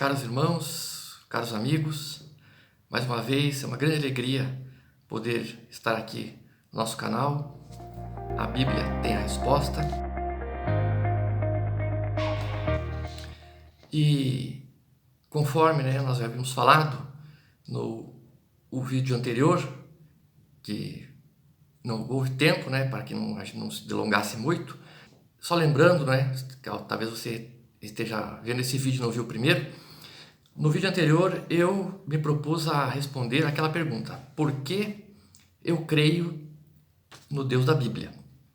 Caros irmãos, caros amigos, mais uma vez é uma grande alegria poder estar aqui no nosso canal. A Bíblia tem a resposta. E conforme nós já havíamos falado no vídeo anterior, que não houve tempo para que a gente não se delongasse muito, só lembrando, que talvez você esteja vendo esse vídeo e não viu o primeiro. No vídeo anterior eu me propus a responder aquela pergunta: por que eu creio no Deus da Bíblia?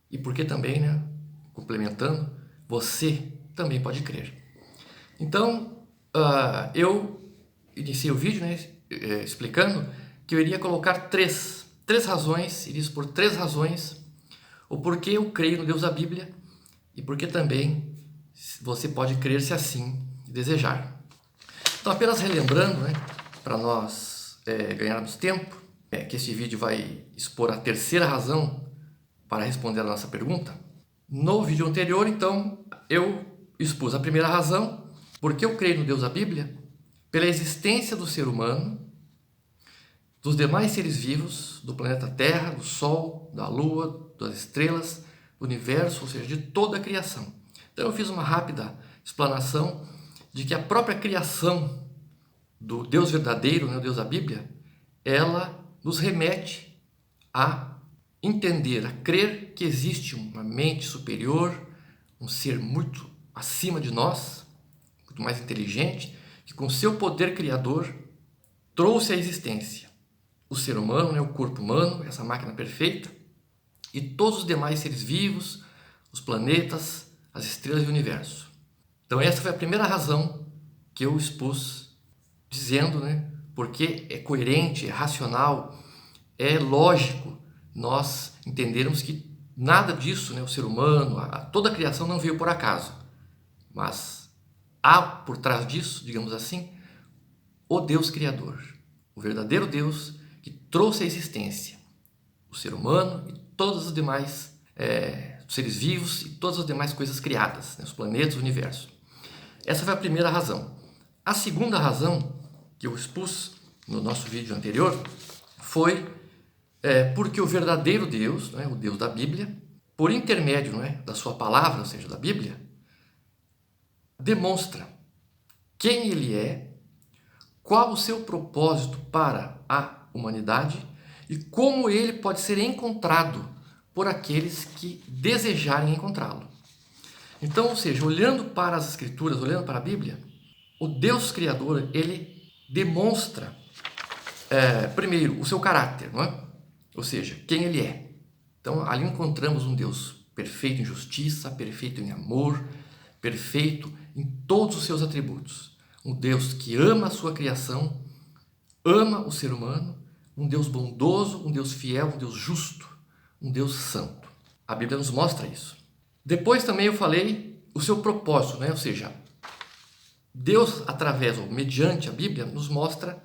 E por que também, complementando, você também pode crer. Então, eu iniciei o vídeo explicando que eu iria colocar três razões, iria expor três razões o porquê eu creio no Deus da Bíblia e por que também você pode crer se assim desejar. Então, apenas relembrando, para nós ganharmos tempo, que esse vídeo vai expor a terceira razão para responder a nossa pergunta. No vídeo anterior, então, eu expus a primeira razão, porque eu creio no Deus da Bíblia, pela existência do ser humano, dos demais seres vivos, do planeta Terra, do Sol, da Lua, das estrelas, do universo, ou seja, de toda a criação. Então eu fiz uma rápida explanação de que a própria criação do Deus verdadeiro, o Deus da Bíblia, ela nos remete a entender, a crer que existe uma mente superior, um ser muito acima de nós, muito mais inteligente, que com seu poder criador trouxe à existência o ser humano, o corpo humano, essa máquina perfeita, e todos os demais seres vivos, os planetas, as estrelas e o universo. Então essa foi a primeira razão que eu expus, dizendo, porque é coerente, é racional, é lógico nós entendermos que nada disso, o ser humano, toda a criação não veio por acaso, mas há por trás disso, digamos assim, o Deus Criador, o verdadeiro Deus que trouxe à existência o ser humano e todos os demais seres vivos e todas as demais coisas criadas, os planetas, o universo. Essa foi a primeira razão. A segunda razão que eu expus no nosso vídeo anterior foi porque o verdadeiro Deus, o Deus da Bíblia, por intermédio da sua palavra, ou seja, da Bíblia, demonstra quem ele é, qual o seu propósito para a humanidade e como ele pode ser encontrado por aqueles que desejarem encontrá-lo. Então, ou seja, olhando para as Escrituras, olhando para a Bíblia, o Deus Criador, ele demonstra, primeiro, o seu caráter, ou seja, quem ele é. Então, ali encontramos um Deus perfeito em justiça, perfeito em amor, perfeito em todos os seus atributos. Um Deus que ama a sua criação, ama o ser humano, um Deus bondoso, um Deus fiel, um Deus justo, um Deus santo. A Bíblia nos mostra isso. Depois também eu falei o seu propósito, ou seja, Deus, através ou mediante a Bíblia, nos mostra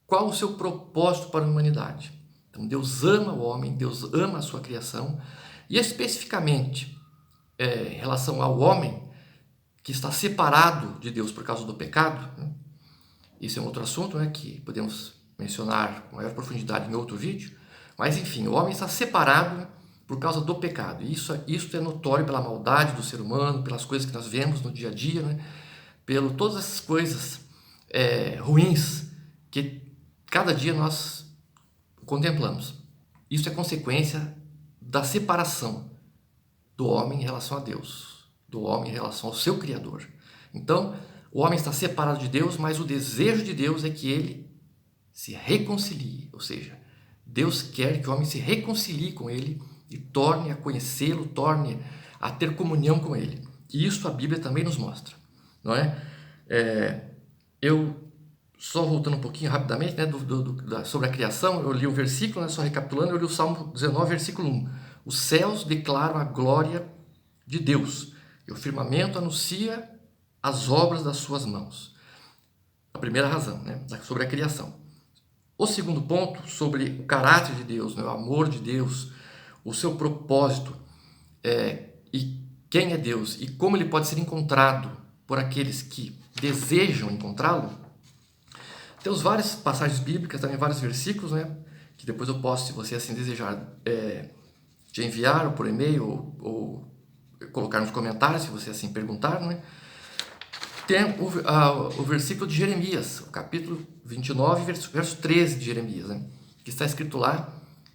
qual o seu propósito para a humanidade. Então Deus ama o homem, Deus ama a sua criação, e especificamente em relação ao homem que está separado de Deus por causa do pecado, isso é um outro assunto que podemos mencionar com maior profundidade em outro vídeo, mas enfim, o homem está separado por causa do pecado, e isso é notório pela maldade do ser humano, pelas coisas que nós vemos no dia a dia, pelo todas essas coisas ruins que cada dia nós contemplamos. Isso é consequência da separação do homem em relação a Deus, do homem em relação ao seu Criador. Então, o homem está separado de Deus, mas o desejo de Deus é que ele se reconcilie, ou seja, Deus quer que o homem se reconcilie com ele e torne a conhecê-lo, torne a ter comunhão com ele. E isso a Bíblia também nos mostra, não é? Eu, só voltando um pouquinho rapidamente, sobre a criação, eu li um versículo, só recapitulando, eu li o Salmo 19, versículo 1. Os céus declaram a glória de Deus, e o firmamento anuncia as obras das suas mãos. A primeira razão, sobre a criação. O segundo ponto, sobre o caráter de Deus, o amor de Deus, o seu propósito, e quem é Deus, e como ele pode ser encontrado por aqueles que desejam encontrá-lo, temos várias passagens bíblicas, também vários versículos, né? Que depois eu posso, se você assim desejar, te enviar ou por e-mail ou colocar nos comentários, se você assim perguntar, né? Tem o versículo de Jeremias, o capítulo 29, verso 13 de Jeremias, né? Que está escrito lá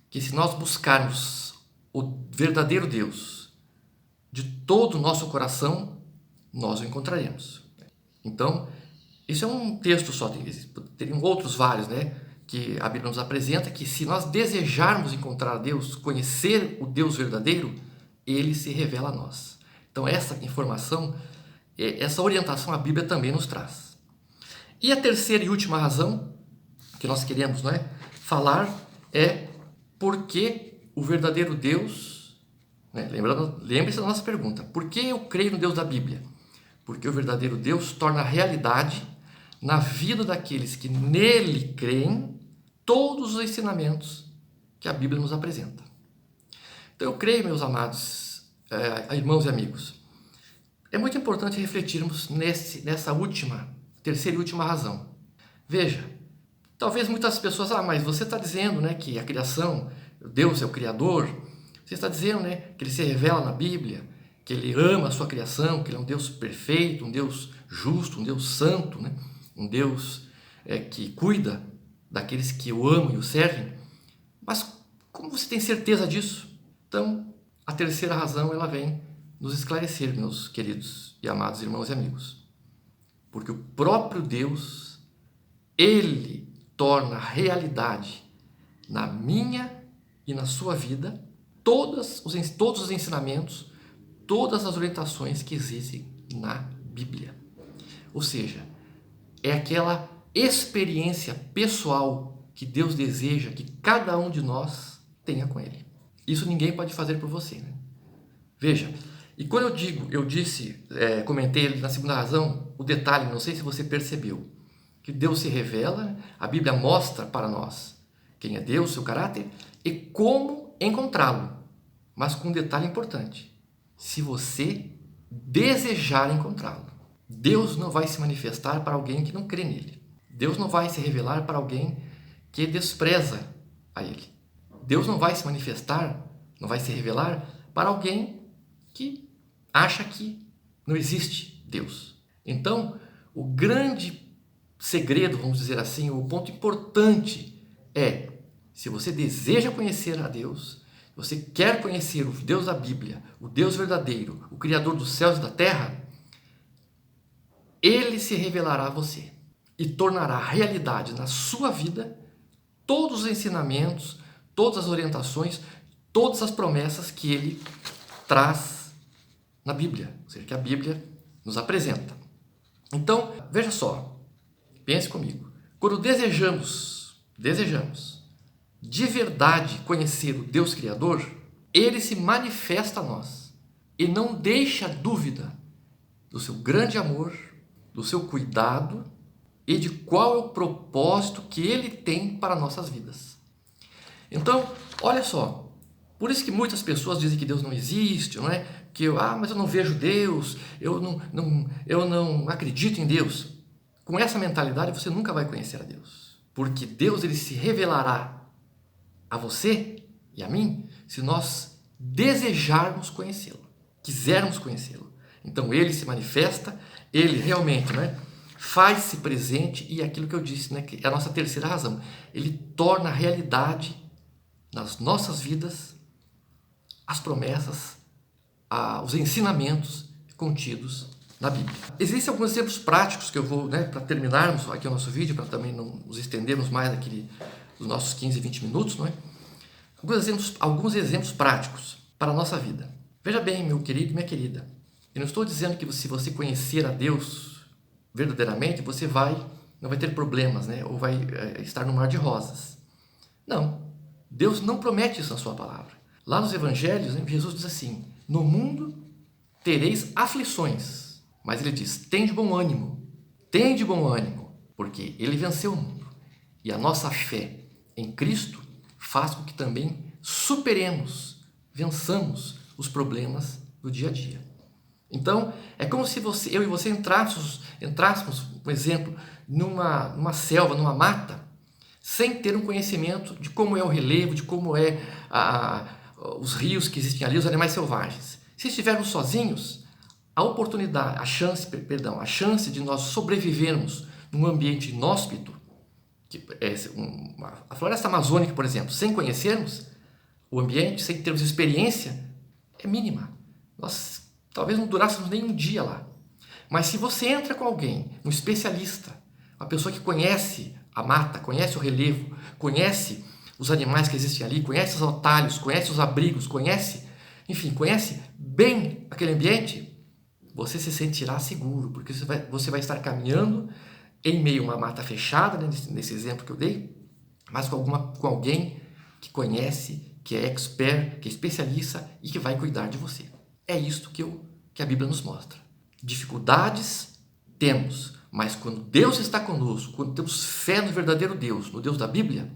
que se nós buscarmos o verdadeiro Deus de todo o nosso coração, nós o encontraremos. Então, isso é um texto só, teriam outros vários, né? Que a Bíblia nos apresenta que se nós desejarmos encontrar Deus, conhecer o Deus verdadeiro, ele se revela a nós. Então, essa informação, essa orientação a Bíblia também nos traz. E a terceira e última razão que nós queremos, não é, falar é porque o verdadeiro Deus, né, lembre-se da nossa pergunta, por que eu creio no Deus da Bíblia? Porque o verdadeiro Deus torna realidade na vida daqueles que nele creem todos os ensinamentos que a Bíblia nos apresenta. Então eu creio, meus amados irmãos e amigos, é muito importante refletirmos nessa terceira e última razão. Veja, talvez muitas pessoas, mas você está dizendo, né, que a criação, Deus é o Criador, você está dizendo, né, que ele se revela na Bíblia, que ele ama a sua criação, que ele é um Deus perfeito, um Deus justo, um Deus santo, né, um Deus que cuida daqueles que o amam e o servem. Mas como você tem certeza disso? Então, a terceira razão, ela vem nos esclarecer, meus queridos e amados irmãos e amigos. Porque o próprio Deus, ele torna realidade na minha e na sua vida todos os ensinamentos, todas as orientações que existem na Bíblia. Ou seja, é aquela experiência pessoal que Deus deseja que cada um de nós tenha com Ele. Isso ninguém pode fazer por você, né? Veja, e quando comentei na segunda razão, o detalhe, não sei se você percebeu, que Deus se revela, a Bíblia mostra para nós quem é Deus, seu caráter e como encontrá-lo. Mas com um detalhe importante, se você desejar encontrá-lo. Deus não vai se manifestar para alguém que não crê nele. Deus não vai se revelar para alguém que despreza a ele. Deus não vai se manifestar, não vai se revelar para alguém que acha que não existe Deus. Então, o grande segredo, vamos dizer assim, o ponto importante é, se você deseja conhecer a Deus, você quer conhecer o Deus da Bíblia, o Deus verdadeiro, o Criador dos céus e da terra, ele se revelará a você e tornará realidade na sua vida todos os ensinamentos, todas as orientações, todas as promessas que ele traz na Bíblia, ou seja, que a Bíblia nos apresenta. Então, veja só, pense comigo, quando desejamos de verdade conhecer o Deus Criador, ele se manifesta a nós e não deixa dúvida do seu grande amor, do seu cuidado e de qual é o propósito que ele tem para nossas vidas. Então, olha só, por isso que muitas pessoas dizem que Deus não existe, não é? Mas eu não vejo Deus, eu não acredito em Deus. Com essa mentalidade você nunca vai conhecer a Deus, porque Deus ele se revelará a você e a mim se nós desejarmos conhecê-lo, quisermos conhecê-lo. Então ele se manifesta, ele realmente, né, faz-se presente e aquilo que eu disse, né, que é a nossa terceira razão, ele torna realidade nas nossas vidas as promessas, os ensinamentos contidos na Bíblia. Existem alguns exemplos práticos que eu vou, né, para terminarmos aqui o nosso vídeo, para também não nos estendermos mais dos nossos 15, 20 minutos, não é? Alguns exemplos práticos para a nossa vida. Veja bem, meu querido e minha querida, eu não estou dizendo que se você conhecer a Deus verdadeiramente, você não vai ter problemas, né? Ou vai estar no mar de rosas. Não, Deus não promete isso na sua palavra. Lá nos evangelhos, né, Jesus diz assim, no mundo tereis aflições, mas ele diz, tende bom ânimo, porque ele venceu o mundo. E a nossa fé em Cristo faz com que também vençamos os problemas do dia a dia. Então, é como se eu e você entrássemos, por exemplo, numa selva, numa mata, sem ter um conhecimento de como é o relevo, de como é os rios que existem ali, os animais selvagens. Se estivermos sozinhos, a chance de nós sobrevivermos num ambiente inóspito, a floresta amazônica, por exemplo, sem conhecermos o ambiente, sem termos experiência, é mínima. Nós talvez não durássemos nem um dia lá. Mas se você entra com alguém, um especialista, uma pessoa que conhece a mata, conhece o relevo, conhece os animais que existem ali, conhece os atalhos, conhece os abrigos, conhece bem aquele ambiente, você se sentirá seguro, porque você vai estar caminhando em meio a uma mata fechada, né, nesse exemplo que eu dei, mas com alguém que conhece, que é expert, que é especialista e que vai cuidar de você. É isto que a Bíblia nos mostra. Dificuldades temos, mas quando Deus está conosco, quando temos fé no verdadeiro Deus, no Deus da Bíblia,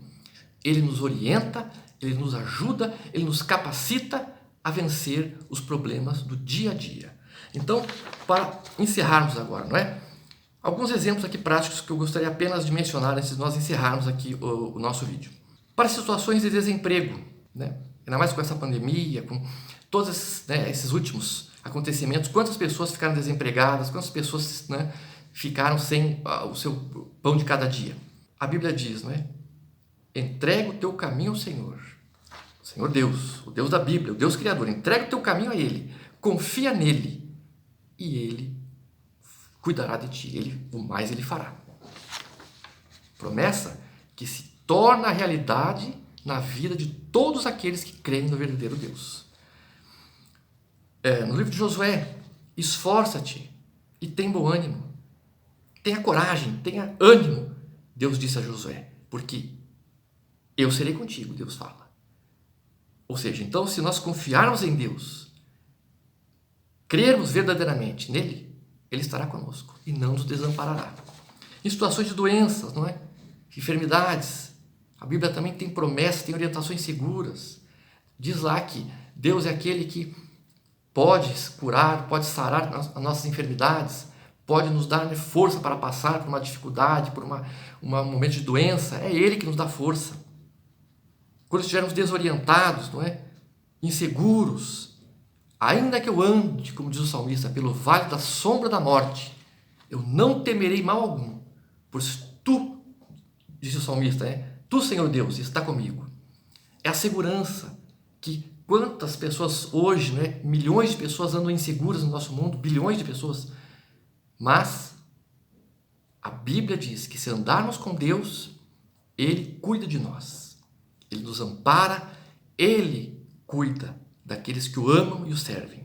Ele nos orienta, Ele nos ajuda, Ele nos capacita a vencer os problemas do dia a dia. Então, para encerrarmos agora, não é? Alguns exemplos aqui práticos que eu gostaria apenas de mencionar antes de nós encerrarmos aqui o nosso vídeo. Para situações de desemprego, né? Ainda mais com essa pandemia, com todos esses últimos acontecimentos, quantas pessoas ficaram desempregadas, quantas pessoas, né, ficaram sem o seu pão de cada dia. A Bíblia diz, não é? Entrega o teu caminho ao Senhor. O Senhor Deus, o Deus da Bíblia, o Deus Criador. Entrega o teu caminho a Ele. Confia nele. E Ele cuidará de ti. O mais Ele fará. Promessa que se torna realidade na vida de todos aqueles que creem no verdadeiro Deus. No livro de Josué, esforça-te e tem bom ânimo. Tenha coragem, tenha ânimo. Deus disse a Josué, porque eu serei contigo, Deus fala. Ou seja, então, se nós confiarmos em Deus, crermos verdadeiramente nele, Ele estará conosco e não nos desamparará. Em situações de doenças, não é? Enfermidades, a Bíblia também tem promessas, tem orientações seguras. Diz lá que Deus é aquele que pode curar, pode sarar as nossas enfermidades, pode nos dar força para passar por uma dificuldade, por um momento de doença. É Ele que nos dá força. Quando estivermos desorientados, não é? Inseguros, ainda que eu ande, como diz o salmista, pelo vale da sombra da morte, eu não temerei mal algum, pois tu, diz o salmista, tu, Senhor Deus, está comigo. É a segurança que quantas pessoas hoje, né, milhões de pessoas andam inseguras no nosso mundo, bilhões de pessoas, mas a Bíblia diz que se andarmos com Deus, Ele cuida de nós, Ele nos ampara, Ele cuida daqueles que o amam e o servem.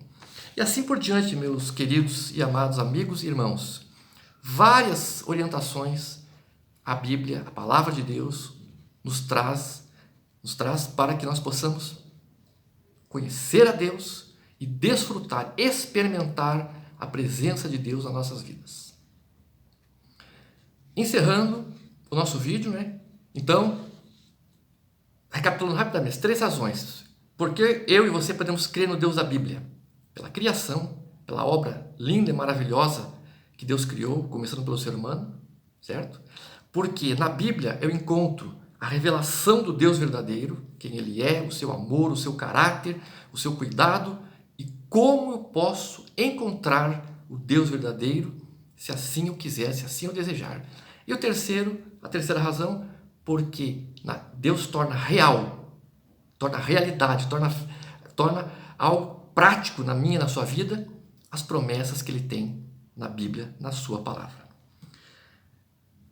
E assim por diante, meus queridos e amados amigos e irmãos, várias orientações a Bíblia, a palavra de Deus, nos traz para que nós possamos conhecer a Deus e desfrutar, experimentar a presença de Deus nas nossas vidas. Encerrando o nosso vídeo, né? Então, recapitulando rapidamente, 3 razões. Porque eu e você podemos crer no Deus da Bíblia? Pela criação, pela obra linda e maravilhosa que Deus criou, começando pelo ser humano, certo? Porque na Bíblia eu encontro a revelação do Deus verdadeiro, quem Ele é, o seu amor, o seu caráter, o seu cuidado, e como eu posso encontrar o Deus verdadeiro, se assim eu quiser, se assim eu desejar. E a terceira razão, porque Deus torna real, torna realidade, torna algo prático na minha e na sua vida, as promessas que Ele tem na Bíblia, na sua palavra.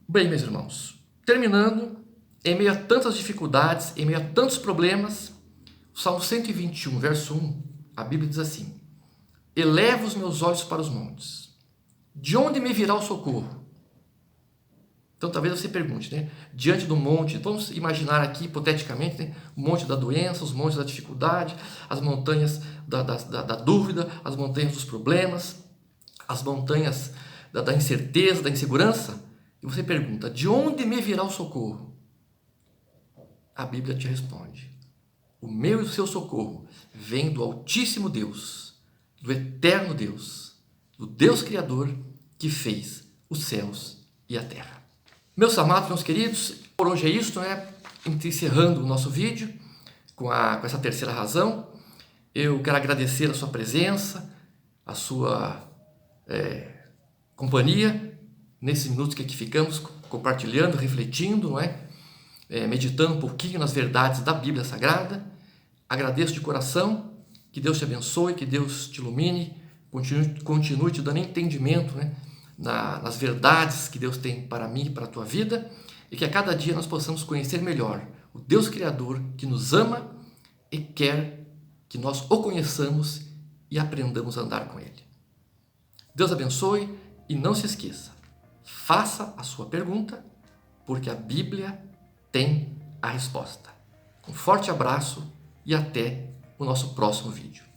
Bem, meus irmãos, terminando, em meio a tantas dificuldades, em meio a tantos problemas, o Salmo 121, verso 1, a Bíblia diz assim: eleva os meus olhos para os montes, de onde me virá o socorro? Então talvez você pergunte, né? Diante do monte, vamos imaginar aqui hipoteticamente, né? O monte da doença, os montes da dificuldade, as montanhas da dúvida, as montanhas dos problemas, as montanhas da incerteza, da insegurança. E você pergunta, de onde me virá o socorro? A Bíblia te responde: o meu e o seu socorro vem do Altíssimo Deus, do Eterno Deus, do Deus Criador que fez os céus e a terra. Meus amados, meus queridos, por hoje é isso, né? Encerrando o nosso vídeo com essa terceira razão. Eu quero agradecer a sua presença, a sua companhia nesses minutos que aqui ficamos compartilhando, refletindo, não é? Meditando um pouquinho nas verdades da Bíblia Sagrada. Agradeço de coração, que Deus te abençoe, que Deus te ilumine, continue te dando entendimento, né? Nas verdades que Deus tem para mim e para a tua vida, e que a cada dia nós possamos conhecer melhor o Deus Criador que nos ama e quer que nós o conheçamos e aprendamos a andar com Ele. Deus abençoe e não se esqueça, faça a sua pergunta, porque a Bíblia tem a resposta. Um forte abraço e até o nosso próximo vídeo.